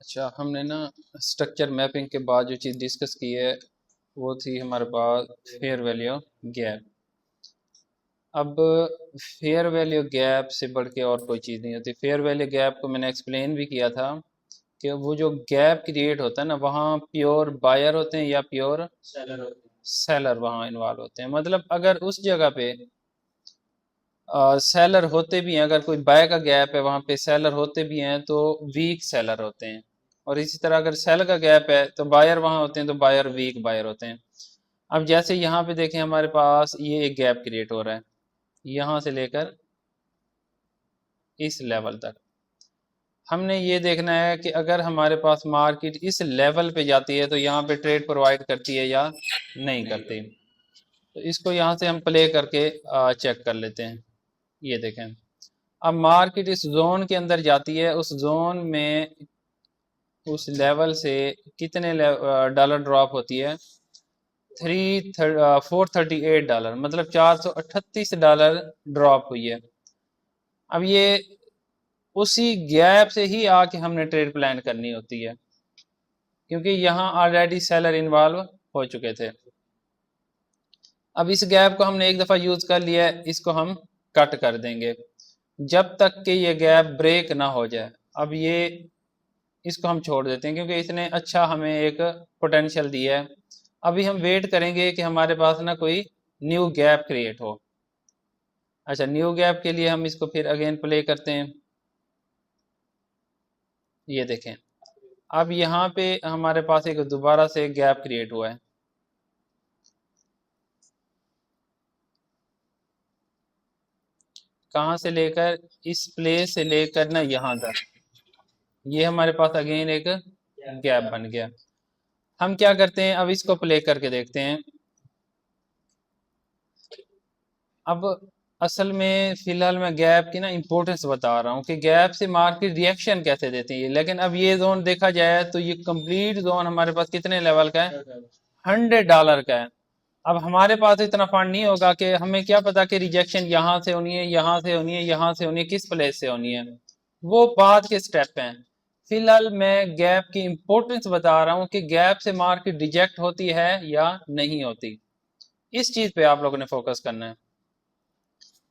अच्छा, हमने ना स्ट्रक्चर मैपिंग के बाद जो चीज़ डिस्कस की है वो थी हमारे पास फेयर वैल्यू गैप। अब फेयर वैल्यू गैप से बढ़ के और कोई चीज़ नहीं होती। फेयर वैल्यू गैप को मैंने एक्सप्लेन भी किया था कि वो जो गैप क्रिएट होता है ना, वहाँ प्योर बायर होते हैं या प्योर सेलर वहाँ इन्वॉल्व होते हैं। मतलब अगर उस जगह पे सेलर होते भी हैं, अगर कोई बाय का गैप है वहाँ पे सेलर होते भी हैं तो वीक सेलर होते हैं। और इसी तरह अगर सेल का गैप है तो बायर वहाँ होते हैं तो बायर वीक बायर होते हैं। अब जैसे यहाँ पे देखें, हमारे पास ये एक गैप क्रिएट हो रहा है यहाँ से लेकर इस लेवल तक। हमने ये देखना है कि अगर हमारे पास मार्केट इस लेवल पे जाती है तो यहाँ पे ट्रेड प्रोवाइड करती है या नहीं करती। तो इसको यहाँ से हम प्ले करके चेक कर लेते हैं। ये देखें, अब मार्केट इस जोन के अंदर जाती है, उस जोन में उस लेवल से कितने डॉलर ड्रॉप होती है? 438 डॉलर, मतलब $438 ड्रॉप हुई है। अब ये उसी गैप से ही आके हमने ट्रेड प्लान करनी होती है, क्योंकि यहाँ ऑलरेडी सेलर इन्वॉल्व हो चुके थे। अब इस गैप को हमने एक दफ़ा यूज़ कर लिया है, इसको हम कट कर देंगे जब तक कि ये गैप ब्रेक ना हो जाए। अब ये इसको हम छोड़ देते हैं क्योंकि इसने अच्छा हमें एक पोटेंशियल दिया है। अभी हम वेट करेंगे कि हमारे पास ना कोई न्यू गैप क्रिएट हो। अच्छा, न्यू गैप के लिए हम इसको फिर अगेन प्ले करते हैं। ये देखें, अब यहाँ पे हमारे पास एक दोबारा से गैप क्रिएट हुआ है। कहाँ से लेकर, इस प्लेस से लेकर ना यहाँ तक, ये हमारे पास अगेन एक गैप बन गया। हम क्या करते हैं, अब इसको प्ले करके देखते हैं। अब असल में फिलहाल मैं गैप की ना इम्पोर्टेंस बता रहा हूँ कि गैप से मार्केट रिएक्शन कैसे देती है। लेकिन अब ये जोन देखा जाए तो ये कंप्लीट जोन हमारे पास कितने लेवल का है? $100 का है। अब हमारे पास इतना फंड नहीं होगा कि हमें क्या पता कि रिजेक्शन यहाँ से होनी है, यहाँ से होनी है, यहाँ से होनी है, किस प्लेस से होनी है। वो बाद के स्टेप हैं। फिलहाल मैं गैप की इम्पोर्टेंस बता रहा हूँ कि गैप से मार्केट रिजेक्ट होती है या नहीं होती। इस चीज पे आप लोगों ने फोकस करना है।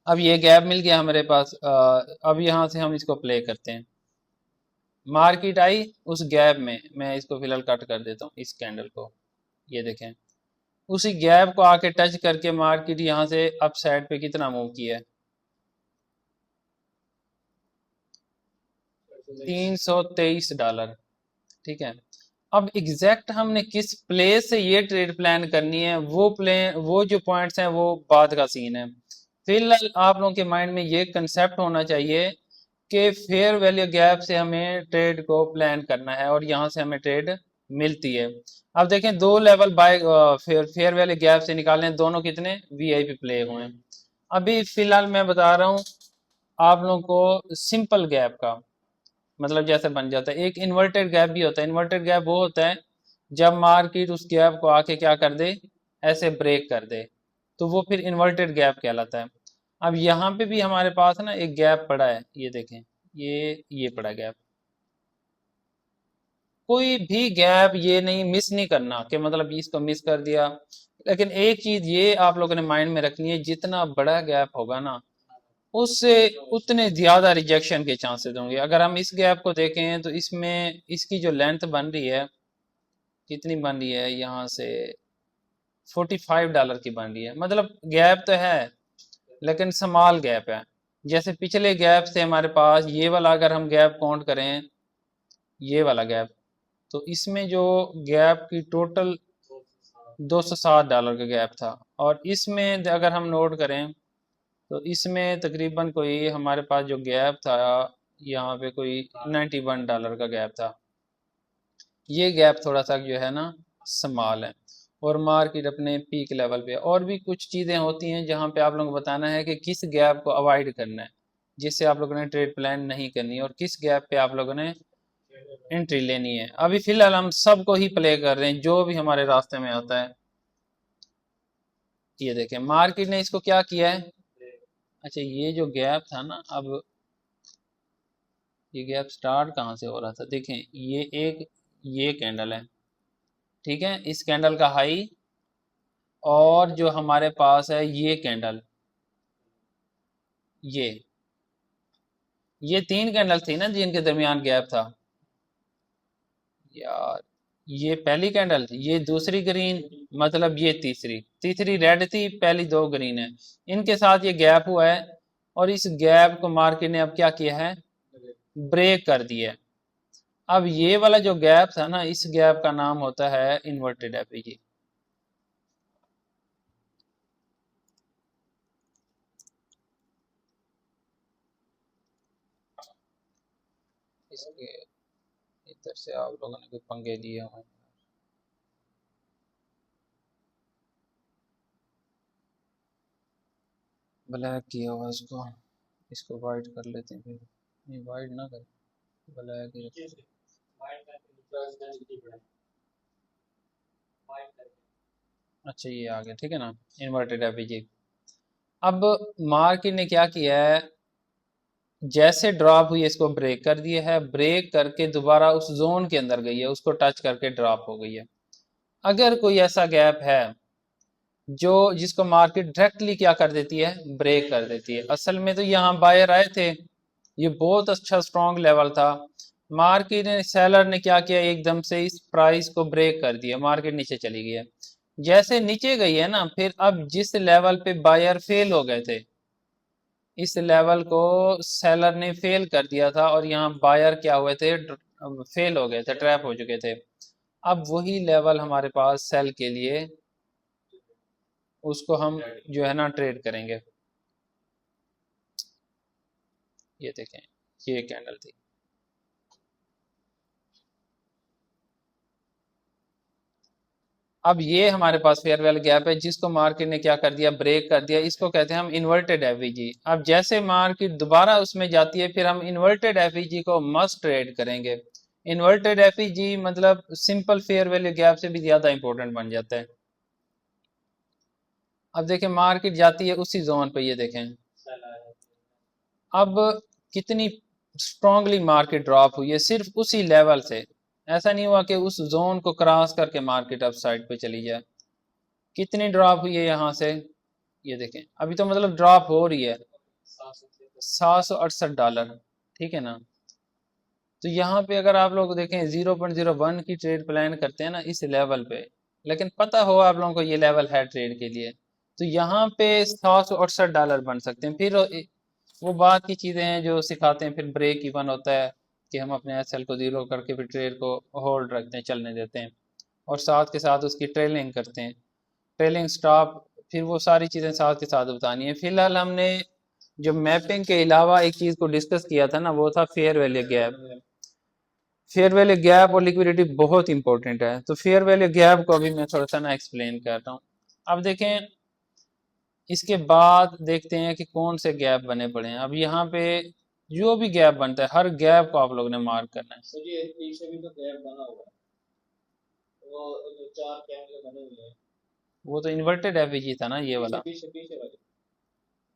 अब ये गैप मिल गया हमारे पास। अब यहाँ से हम इसको प्ले करते हैं। मार्केट आई उस गैप में, मैं इसको फिलहाल कट कर देता हूँ इस कैंडल को। ये देखें, उसी गैप को आके टच करके मार्केट यहाँ से अप साइड पे कितना मूव किया है? $323। ठीक है, अब एग्जैक्ट हमने किस प्लेस से ये ट्रेड प्लान करनी है, वो जो पॉइंट्स हैं वो बाद का सीन है। फिलहाल आप लोगों के माइंड में ये कंसेप्ट होना चाहिए कि फेयर वैल्यू गैप से हमें ट्रेड को प्लान करना है और यहाँ से हमें ट्रेड मिलती है। अब देखें, दो level by fair value gap से निकालने हैं, दोनों कितने वीआईपी प्ले हुए हैं। अभी फिलहाल मैं बता रहा हूँ आप लोगों को सिंपल गैप का मतलब जैसे बन जाता है। एक इन्वर्टेड गैप भी होता है। इन्वर्टेड गैप वो होता है जब मार्केट उस गैप को आके क्या कर दे, ऐसे ब्रेक कर दे, तो वो फिर इन्वर्टेड गैप कहलाता है। अब यहाँ पे भी हमारे पास ना एक गैप पड़ा है, ये देखें, ये पड़ा गैप। कोई भी गैप ये नहीं मिस नहीं करना कि मतलब इसको मिस कर दिया। लेकिन एक चीज ये आप लोगों ने माइंड में रखनी है, जितना बड़ा गैप होगा ना उससे उतने ज्यादा रिजेक्शन के चांसेस होंगे। अगर हम इस गैप को देखें तो इसमें इसकी जो लेंथ बन रही है, कितनी बन रही है यहाँ से, $45 की बन रही है। मतलब गैप तो है लेकिन स्मॉल गैप है। जैसे पिछले गैप से हमारे पास ये वाला अगर हम गैप काउंट करें, ये वाला गैप, तो इसमें जो गैप की टोटल $207 का गैप था। और इसमें अगर हम नोट करें तो इसमें तकरीबन कोई हमारे पास जो गैप था यहाँ पे कोई $91 का गैप था। ये गैप थोड़ा सा जो है ना स्मॉल है और मार्केट अपने पीक लेवल पे। और भी कुछ चीज़ें होती हैं जहाँ पे आप लोगों को बताना है कि किस गैप को अवॉइड करना है, जिससे आप लोगों ने ट्रेड प्लान नहीं करनी है, और किस गैप पे आप लोगों ने एंट्री लेनी है। अभी फिलहाल हम सबको ही प्ले कर रहे हैं जो भी हमारे रास्ते में आता है। ये देखें, मार्केट ने इसको क्या किया है। अच्छा, ये जो गैप था ना, अब ये गैप स्टार्ट कहाँ से हो रहा था, देखें ये कैंडल है, ठीक है, इस कैंडल का हाई और जो हमारे पास है ये कैंडल, ये तीन कैंडल थी ना जिनके दरमियान गैप था यार। ये पहली कैंडल, ये दूसरी ग्रीन, मतलब ये तीसरी, तीसरी रेड थी, पहली दो ग्रीन है, इनके साथ ये गैप हुआ है और इस गैप को मार्केट ने अब क्या किया है, ब्रेक कर दिया है। अब ये वाला जो गैप था ना, इस गैप का नाम होता है इन्वर्टेड एपीजी। इसके इधर से आप लोगों ने कोई पंगे लिए हुए हैं। ब्लैक किया हुआ इसको, इसको वाइट कर लेते हैं फिर, नहीं वाइट ना कर, ब्लैक ही रखते हैं। अच्छा ये आ गया, ठीक है ना, इन्वर्टेड एपीजी। अब मार्केट ने क्या किया है, जैसे ड्रॉप हुई इसको ब्रेक कर दिया है, ब्रेक करके दोबारा उस जोन के अंदर गई है, उसको टच करके ड्रॉप हो गई है। अगर कोई ऐसा गैप है जो जिसको मार्केट डायरेक्टली क्या कर देती है, ब्रेक कर देती है। असल में तो यहाँ बायर आए थे, ये बहुत अच्छा स्ट्रॉन्ग लेवल था, मार्केट ने सेलर ने क्या किया, एकदम से इस प्राइस को ब्रेक कर दिया, मार्केट नीचे चली गई है। जैसे नीचे गई है ना, फिर अब जिस लेवल पे बायर फेल हो गए थे, इस लेवल को सेलर ने फेल कर दिया था और यहाँ बायर क्या हुए थे, फेल हो गए थे, ट्रैप हो चुके थे। अब वही लेवल हमारे पास सेल के लिए, उसको हम जो है ना ट्रेड करेंगे। ये देखें, ये कैंडल थी, अब ये हमारे पास फेयर वैल्यू गैप है जिसको मार्केट ने क्या कर दिया, ब्रेक कर दिया, इसको कहते हैं हम इन्वर्टेड एफईजी। अब जैसे मार्केट दोबारा उसमें जाती है, फिर हम इन्वर्टेड एफईजी को मस्ट ट्रेड करेंगे। इन्वर्टेड एफईजी मतलब सिंपल फेयर वैल्यू गैप से भी ज्यादा इंपॉर्टेंट बन जाता है। अब देखें मार्केट जाती है उसी जोन पे, ये देखें अब कितनी स्ट्रांगली मार्केट ड्रॉप हुई है सिर्फ उसी लेवल से। ऐसा नहीं हुआ कि उस जोन को क्रॉस करके मार्केट अप साइड पे चली जाए। कितनी ड्रॉप हुई है यहाँ से, ये देखें, अभी तो मतलब ड्रॉप हो रही है, $768, ठीक है ना। तो यहाँ पे अगर आप लोग देखें 0.01 की ट्रेड प्लान करते हैं ना इस लेवल पे, लेकिन पता हो आप लोगों को ये लेवल है ट्रेड के लिए, तो यहाँ पे $768 बन सकते हैं। फिर वो बात की चीज़ें हैं जो सिखाते हैं, फिर ब्रेक इवन होता है कि हम अपने एसएल को जीरो करके फिर ट्रेड को होल्ड रखते हैं, चलने देते हैं, और साथ के साथ उसकी ट्रेलिंग करते हैं, ट्रेलिंग स्टॉप, फिर वो सारी चीज़ें साथ के साथ बतानी है। फिलहाल हमने जो मैपिंग के अलावा एक चीज़ को डिस्कस किया था ना, वो था fair value gap. Fair value gap और लिक्विडिटी बहुत इंपॉर्टेंट है, तो फेयर वैल्यू गैप को अभी मैं थोड़ा सा ना एक्सप्लेन कर रहा हूँ। अब देखें, इसके बाद देखते हैं कि कौन से गैप बने पड़े हैं। अब यहाँ पे जो भी गैप बनता है, हर गैप को आप लोगों ने मार्क करना है। तो ये पीछे भी तो गैप बना हुआ है, वो जो चार कैंडल बने हुए हैं, वो तो इन्वर्टेड एफईजी था ना ये वाला, पीछे पीछे वाले,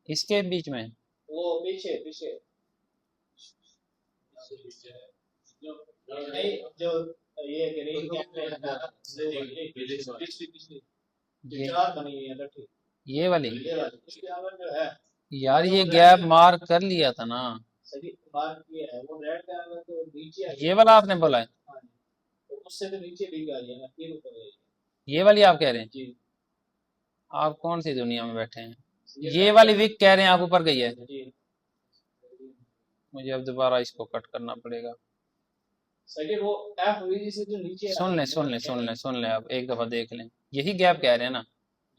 इसके बीच में वो पीछे पीछे जो नहीं, जो ये ग्रीन कैंडल है ना, पिछली पिछली ये चार बनी हुई है लठी, ये वाली, ये वाली उसके अंदर जो है, यार ये गैप मार्क कर लिया था ना, सही मार्क किया है, वो रेड कैंडल तो नीचे आई ये है। वाला आपने बोला है, हाँ जी, तो उससे तो नीचे भी आई है ना, फिर ऊपर आई है ये वाली आप कह रहे हैं। जी। आप कौन सी दुनिया में बैठे हैं, ये ये वाली विक कह रहे हैं आप ऊपर गई है। जी मुझे अब दोबारा इसको कट करना पड़ेगा। सही, वो एफ वी से जो नीचे आ सुन रही लें है सुन ना लें सुन कैंडल लें सुन लें, अब एक दफा देख लें, यही गैप कह रहे हैं ना।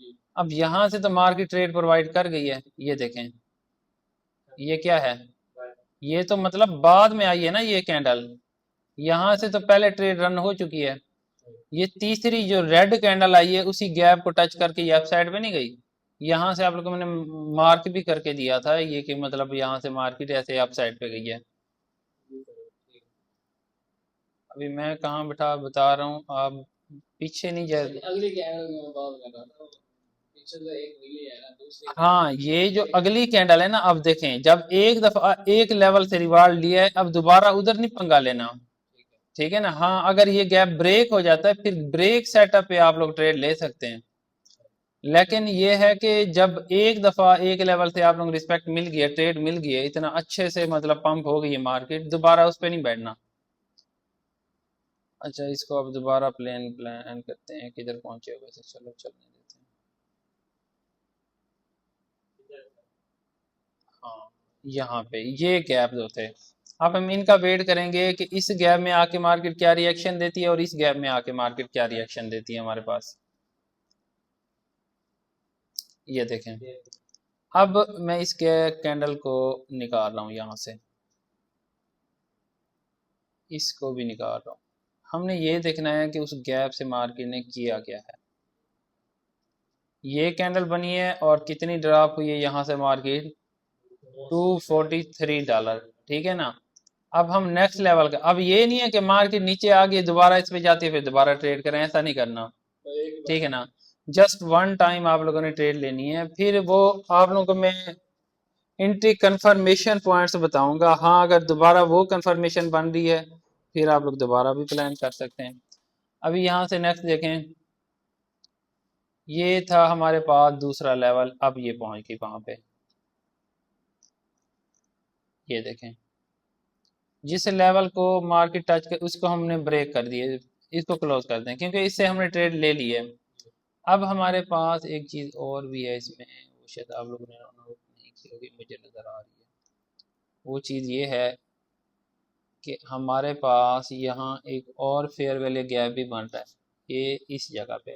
जी, अब यहाँ से तो मार्केट ट्रेड प्रोवाइड कर गई है, ये देखें, ये क्या है, ये तो मतलब बाद में आई है ना ये कैंडल, यहाँ से तो पहले ट्रेड रन हो चुकी है। ये तीसरी जो रेड कैंडल आई है उसी गैप को टच करके ये अप साइड पे नहीं गई। यहाँ से आप लोगों को मैंने मार्क भी करके दिया था ये कि मतलब यहाँ से मार्केट ऐसे अप साइड पे गई है। अभी मैं कहाँ बैठा बता रहा हूँ, आप पीछे नहीं जा, अगली कैंडल में बात कर रहा था। पीछे तो एक मिली है ना, दूसरी हाँ, ये जो अगली कैंडल है ना, अब देखें, जब एक दफा एक लेवल से रिवार्ड लिया है, अब दोबारा उधर नहीं पंगा लेना। ठीक है। ठीक है ना। हाँ, अगर ये गैप ब्रेक हो जाता है, फिर ब्रेक सेटअप पे आप लोग ट्रेड ले सकते हैं। लेकिन ये है कि जब एक दफा एक लेवल से आप लोग रिस्पेक्ट मिल गया, ट्रेड मिल गया, इतना अच्छे से मतलब पंप हो गई है मार्केट, दोबारा उस पर नहीं बैठना। अच्छा, इसको अब दोबारा प्लान करते हैं, किधर पहुंचे हो वैसे, चलो चलने देते हैं। हाँ, यहाँ पे ये गैप जो थे, अब हम इनका वेट करेंगे कि इस गैप में आके मार्केट क्या रिएक्शन देती है और इस गैप में आके मार्केट क्या रिएक्शन देती है हमारे पास। ये देखें, अब मैं इस कैंडल को निकाल रहा हूँ यहाँ से, इसको भी निकाल रहा हूँ। हमने ये देखना है कि उस गैप से मार्केट ने किया क्या है। ये कैंडल बनी है और कितनी ड्रॉप हुई है यहाँ से मार्केट, $243। ठीक है ना। अब हम नेक्स्ट लेवल का, अब ये नहीं है कि मार्केट नीचे आ गई दोबारा इस पे जाती है फिर दोबारा ट्रेड करें, ऐसा नहीं करना। तो एक ठीक है ना। जस्ट वन टाइम आप लोगों ने ट्रेड लेनी है, फिर वो आप लोगों को मैं एंट्री कंफर्मेशन पॉइंट्स बताऊंगा। हाँ, अगर दोबारा वो कंफर्मेशन बन रही है, फिर आप लोग दोबारा भी प्लान कर सकते हैं। अभी यहाँ से नेक्स्ट देखें, ये था हमारे पास दूसरा लेवल, अब ये पहुंच गई वहां पे। ये देखें, जिस लेवल को मार्केट टच कर उसको हमने ब्रेक कर दिए, इसको क्लोज कर दें क्योंकि इससे हमने ट्रेड ले ली है। अब हमारे पास एक चीज और भी है इसमें, वो शायद आप लोगों ने नोट नहीं की होगी, मुझे नजर आ रही है। वो चीज ये है कि हमारे पास यहाँ एक और फेयर वैल्यू गैप भी बन रहा है, ये इस जगह पे।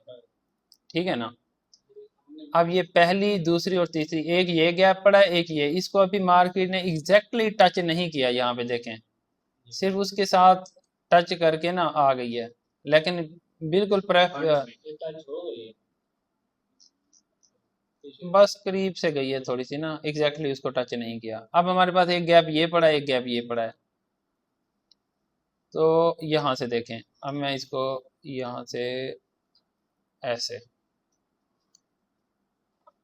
ठीक है ना। अब ये पहली दूसरी और तीसरी, एक ये गैप पड़ा है, एक ये, इसको अभी मार्केट ने एग्जैक्टली टच नहीं किया, यहाँ पे देखें, सिर्फ उसके साथ टच करके ना आ गई है, लेकिन बिल्कुल टच हो गई है, बस करीब से गई है थोड़ी सी ना, एग्जैक्टली उसको टच नहीं किया। अब हमारे पास एक गैप ये पड़ा है, एक गैप ये पड़ा है। तो यहाँ से देखें, अब मैं इसको यहाँ से ऐसे,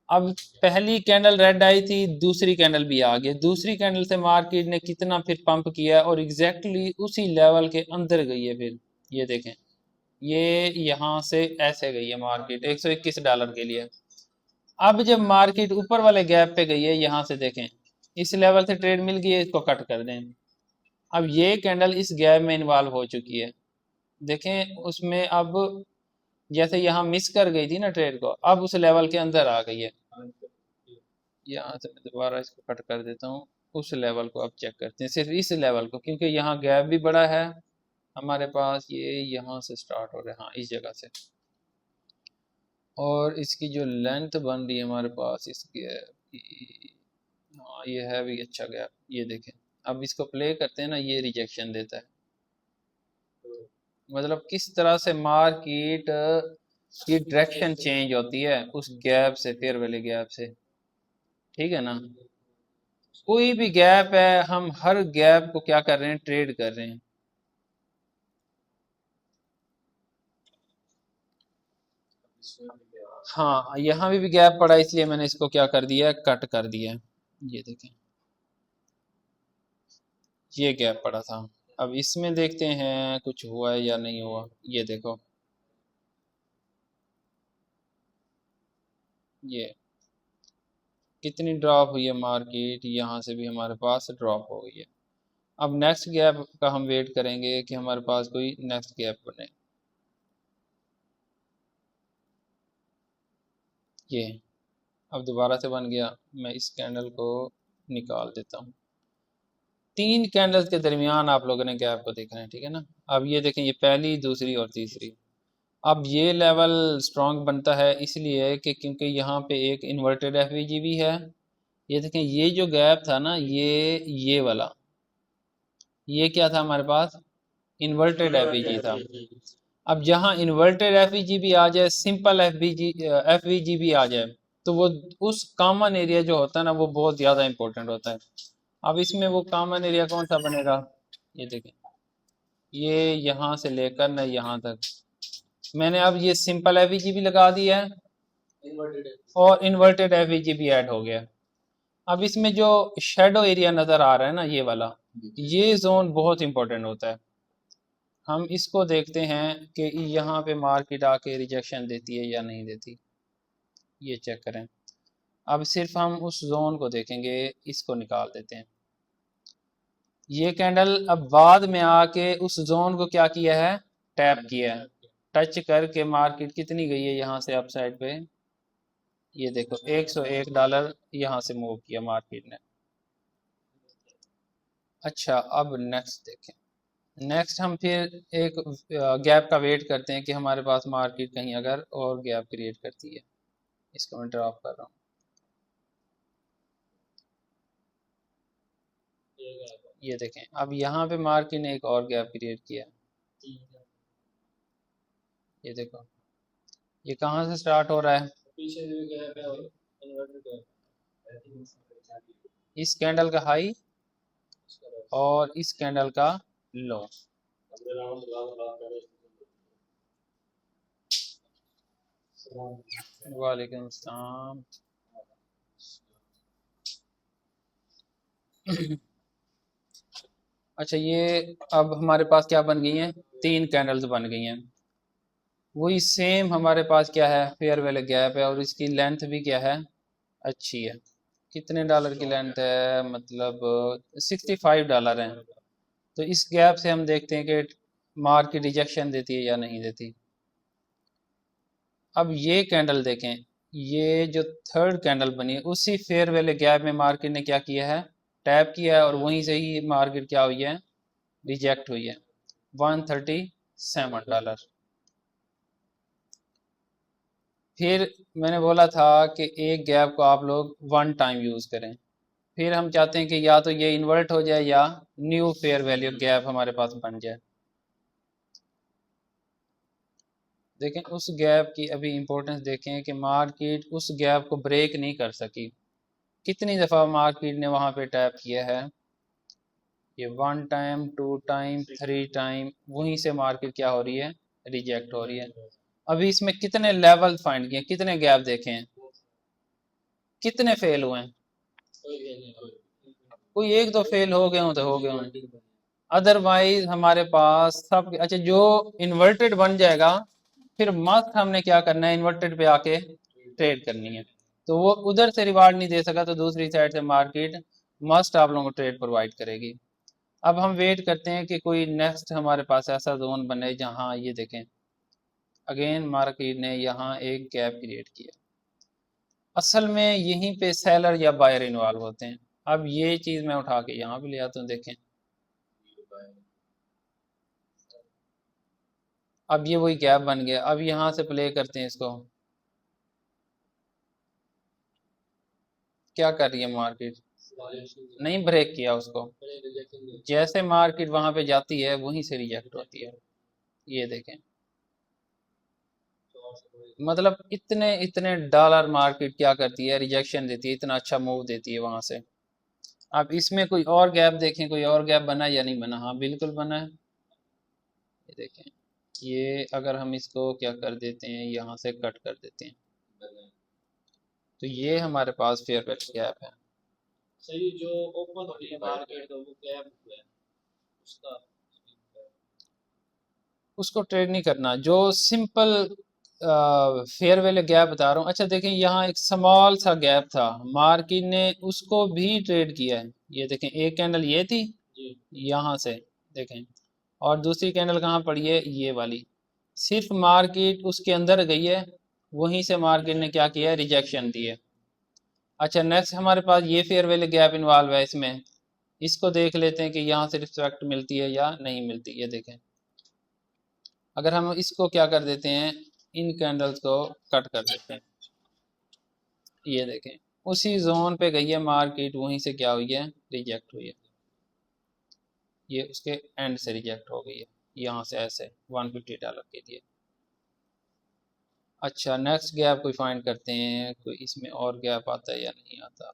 अब पहली कैंडल रेड आई थी, दूसरी कैंडल भी आ गई, दूसरी कैंडल से मार्केट ने कितना फिर पंप किया और एग्जैक्टली उसी लेवल के अंदर गई है फिर। ये देखें, ये यहाँ से ऐसे गई है मार्केट $121 के लिए। अब जब मार्केट ऊपर वाले गैप पे गई है, यहाँ से देखें, इस लेवल से ट्रेड मिल गई है, इसको कट कर दें। अब ये कैंडल इस गैप में इन्वॉल्व हो चुकी है, देखें उसमें। अब जैसे यहाँ मिस कर गई थी ना ट्रेड को, अब उस लेवल के अंदर आ गई है। यहाँ से मैं दोबारा इसको कट कर देता हूँ, उस लेवल को अब चेक करते हैं, सिर्फ इस लेवल को, क्योंकि यहाँ गैप भी बड़ा है हमारे पास, ये यहाँ से स्टार्ट हो रहा है, हाँ इस जगह से, और इसकी जो लेंथ बन रही है हमारे पास इस गैप की, हाँ ये है भी अच्छा गैप। ये देखें, अब इसको प्ले करते हैं ना, ये रिजेक्शन देता है। मतलब किस तरह से मार्केट की डायरेक्शन चेंज होती है उस गैप से, फेयर वैल्यू गैप से। ठीक है ना। कोई भी गैप है, हम हर गैप को क्या कर रहे हैं, ट्रेड कर रहे हैं। हाँ, यहाँ भी गैप पड़ा, इसलिए मैंने इसको क्या कर दिया है, कट कर दिया है। ये देखें, ये गैप पड़ा था। अब इसमें देखते हैं कुछ हुआ है या नहीं हुआ। ये देखो, ये कितनी ड्रॉप हुई है मार्केट, यहाँ से भी हमारे पास ड्रॉप हो गई है। अब नेक्स्ट गैप का हम वेट करेंगे कि हमारे पास कोई नेक्स्ट गैप बने। ये अब दोबारा से बन गया, मैं इस कैंडल को निकाल देता हूँ। 3 कैंडल्स के दरमियान आप लोगों ने गैप को देखना है। ठीक है ना। अब ये देखें, ये पहली, दूसरी और तीसरी। अब ये लेवल स्ट्रांग बनता है इसलिए कि क्योंकि यहाँ पे एक इन्वर्टेड एफवीजी भी है। ये देखें, ये जो गैप था ना, ये वाला, ये क्या था हमारे पास, इन्वर्टेड एफवीजी था। अब जहाँ इन्वर्टेड एफवीजी भी आ जाए, सिंपल एफवीजी भी आ जाए, तो वो उस कॉमन एरिया जो होता है ना, वो बहुत ज़्यादा इंपॉर्टेंट होता है। अब इसमें वो कॉमन एरिया कौन सा बनेगा, ये देखें, ये यहाँ से लेकर ना यहाँ तक, मैंने अब ये सिंपल एफवीजी भी लगा दिया है, और इन्वर्टेड एफईजी भी ऐड हो गया। अब इसमें जो शेडो एरिया नज़र आ रहा है ना, ये वाला, ये जोन बहुत इंपॉर्टेंट होता है। हम इसको देखते हैं कि यहाँ पे मार्केट आके रिजेक्शन देती है या नहीं देती, ये चेक करें। अब सिर्फ हम उस जोन को देखेंगे, इसको निकाल देते हैं। ये कैंडल अब बाद में आके उस जोन को क्या किया है, टैप किया है। टच करके मार्केट कितनी गई है यहाँ से अप साइड पे, ये देखो $101 यहाँ से मूव किया मार्केट ने। अच्छा, अब नेक्स्ट देखें। नेक्स्ट हम फिर एक गैप का वेट करते हैं कि हमारे पास मार्केट कहीं अगर और गैप क्रिएट करती है। इसको मैं ड्रॉप कर रहा हूँ। ये देखें, अब यहाँ पे मार्केट ने एक और गैप क्रिएट किया। ये देखो, ये कहाँ से स्टार्ट हो रहा है, पीछे भी गैप है और इन्वर्टेड गैप। इस कैंडल का हाई और इस कैंडल का लो। वालेकुम सलाम। अच्छा, ये अब हमारे पास क्या बन गई हैं, 3 कैंडल्स बन गई हैं। वही सेम हमारे पास क्या है, फेयर वैल्यू गैप है और इसकी लेंथ भी क्या है, अच्छी है। कितने डॉलर की लेंथ है, मतलब $65 है। तो इस गैप से हम देखते हैं कि मार्केट रिजेक्शन देती है या नहीं देती। अब ये कैंडल देखें, ये जो थर्ड कैंडल बनी है, उसी फेयर वैल्यू गैप में मार्केट ने क्या किया है, टैप किया है और वहीं से ही मार्केट क्या हुई है, रिजेक्ट हुई है $137। फिर मैंने बोला था कि एक गैप को आप लोग 1 टाइम यूज़ करें। फिर हम चाहते हैं कि या तो ये इन्वर्ट हो जाए या न्यू फेयर वैल्यू गैप हमारे पास बन जाए। देखें उस गैप की अभी इम्पोर्टेंस देखें कि मार्केट उस गैप को ब्रेक नहीं कर सकी। कितनी दफ़ा मार्केट ने वहाँ पे टैप किया है, ये 1 टाइम, 2 टाइम, 3 टाइम, वहीं से मार्केट क्या हो रही है, रिजेक्ट हो रही है। अभी इसमें कितने लेवल फाइंड किए, कितने गैप देखे हैं, कितने फेल हुए हैं, कोई एक दो फेल हो गए हों तो हो गए हों, अदरवाइज हमारे पास सब। अच्छा, जो इन्वर्टेड बन जाएगा फिर मस्त हमने क्या करना है, इन्वर्टेड पे आके ट्रेड करनी है। तो वो उधर से रिवार्ड नहीं दे सका तो दूसरी साइड से मार्केट मस्ट आप लोगों को ट्रेड प्रोवाइड करेगी। अब हम वेट करते हैं कि कोई नेक्स्ट हमारे पास ऐसा जोन बने जहां ये देखें, अगेन मार्केट ने यहाँ एक गैप क्रिएट किया। असल में यहीं पे सेलर या बायर इन्वॉल्व होते हैं। अब ये चीज मैं उठा के यहाँ पे ले आता हूँ, देखें अब ये वही गैप बन गया। अब यहाँ से प्ले करते हैं इसको, क्या कर रही है मार्केट, नहीं ब्रेक किया उसको, जैसे मार्केट वहां पे जाती है वहीं से रिजेक्ट होती है। ये देखें, मतलब इतने इतने डॉलर मार्केट क्या करती है, रिजेक्शन देती है, इतना अच्छा मूव देती है वहां से। अब इसमें कोई और गैप देखें, कोई और गैप बना या नहीं बना, हाँ बिल्कुल बना है। ये देखें, ये अगर हम इसको क्या कर देते हैं, यहाँ से कट कर देते हैं, तो ये हमारे पास फेयर वैल्यू गैप है। सही, जो ओपन होती है मार्केट तो वो गैप हुआ है उसका, उसको ट्रेड नहीं करना, जो सिंपल फेयर वैल्यू गैप बता रहा हूँ। अच्छा देखें, यहाँ एक स्मॉल सा गैप था, मार्केट ने उसको भी ट्रेड किया है। ये देखें, एक कैंडल ये थी यहाँ से, देखें, और दूसरी कैंडल कहाँ पड़ी है, ये वाली। सिर्फ मार्केट उसके अंदर गई है, वहीं से मार्केट ने क्या किया है, रिजेक्शन दी है। अच्छा, नेक्स्ट हमारे पास ये फेयर वैल्यू गैप इन्वॉल्व है इसमें, इसको देख लेते हैं कि यहाँ से रिस्पेक्ट मिलती है या नहीं मिलती। ये देखें, अगर हम इसको क्या कर देते हैं, इन कैंडल्स को कट कर देते हैं, ये देखें उसी जोन पे गई है मार्केट, वहीं से क्या हुई है, रिजेक्ट हुई है। ये उसके एंड से रिजेक्ट हो गई है, यहाँ से ऐसे $150 के लिए। अच्छा, नेक्स्ट गैप कोई फाइंड करते हैं, कोई इसमें और गैप आता है या नहीं आता।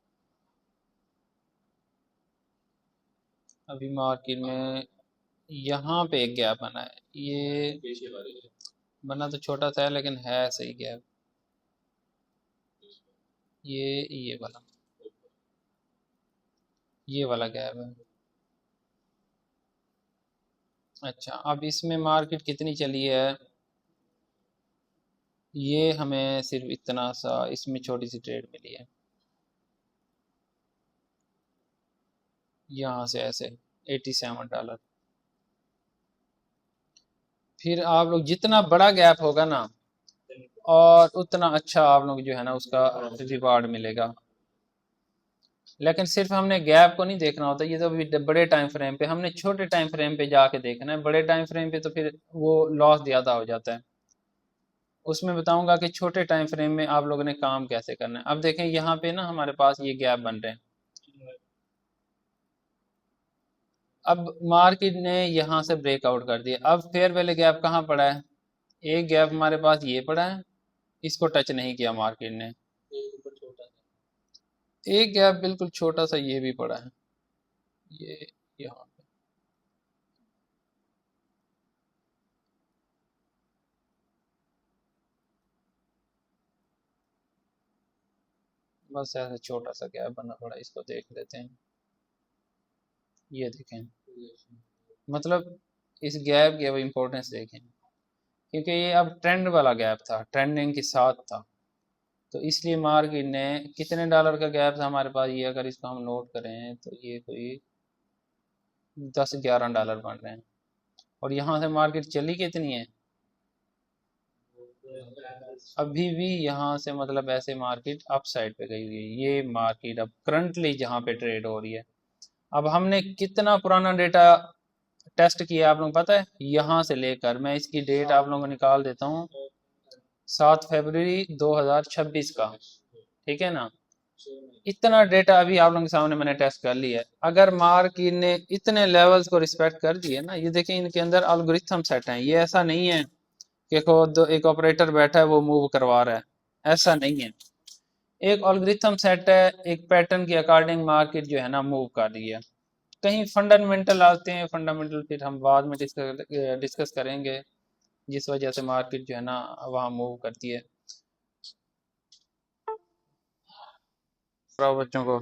अभी मार्केट में यहाँ पे एक गैप बना है, ये बना तो छोटा सा है लेकिन है सही गैप। ये वाला, ये वाला गैप है। अच्छा, अब इसमें मार्केट कितनी चली है, ये हमें सिर्फ इतना सा इसमें छोटी सी ट्रेड मिली है, यहाँ से ऐसे $87। फिर आप लोग जितना बड़ा गैप होगा ना, और उतना अच्छा आप लोग जो है ना उसका रिवार्ड मिलेगा। लेकिन सिर्फ हमने गैप को नहीं देखना होता, ये तो अभी बड़े टाइम फ्रेम पे, हमने छोटे टाइम फ्रेम पे जाके देखना है। बड़े टाइम फ्रेम पे तो फिर वो लॉस ज़्यादा हो जाता है। उसमें बताऊंगा कि छोटे टाइम फ्रेम में आप लोगों ने काम कैसे करना है। अब देखें यहाँ पे ना हमारे पास ये गैप बन रहे हैं। अब मार्केट ने यहाँ से ब्रेकआउट कर दिया। अब फेयर वैल्यू गैप कहाँ पड़ा है, एक गैप हमारे पास ये पड़ा है, इसको टच नहीं किया मार्केट ने। एक गैप बिल्कुल छोटा सा ये भी पड़ा है, ये यहाँ पे। बस ऐसा छोटा सा गैप बना पड़ा, इसको देख लेते हैं। ये देखें, मतलब इस गैप की अब इम्पोर्टेंस देखें, क्योंकि ये अब ट्रेंड वाला गैप था, ट्रेंडिंग के साथ था, तो इसलिए मार्केट ने, कितने डॉलर का गैप था हमारे पास, ये अगर इसको हम नोट करें तो ये कोई $10-11 बन रहे हैं। और यहाँ से मार्केट चली कितनी है, अभी भी यहाँ से मतलब ऐसे मार्केट अप साइड पे गई हुई है। ये मार्केट अब करंटली जहाँ पे ट्रेड हो रही है। अब हमने कितना पुराना डेटा टेस्ट किया आप लोगों को पता है, यहाँ से लेकर, मैं इसकी डेट आप लोगों को निकाल देता हूँ, 7 फरवरी 2026 का, ठीक है ना। इतना डेटा अभी आप लोगों के सामने मैंने टेस्ट कर लिया है। अगर मार्केट ने इतने लेवल्स को रिस्पेक्ट कर दिए ना, ये देखें इनके अंदर एल्गोरिथम सेट हैं, ये ऐसा नहीं है कि खुद एक ऑपरेटर बैठा है वो मूव करवा रहा है, ऐसा नहीं है। एक एल्गोरिथम सेट है, एक पैटर्न के अकॉर्डिंग मार्केट जो है ना मूव कर रही है। कहीं फंडामेंटल आते हैं, फंडामेंटल फिर हम बाद में डिस्कस करेंगे, जिस वजह से मार्केट जो है ना वहाँ मूव करती है। बच्चों को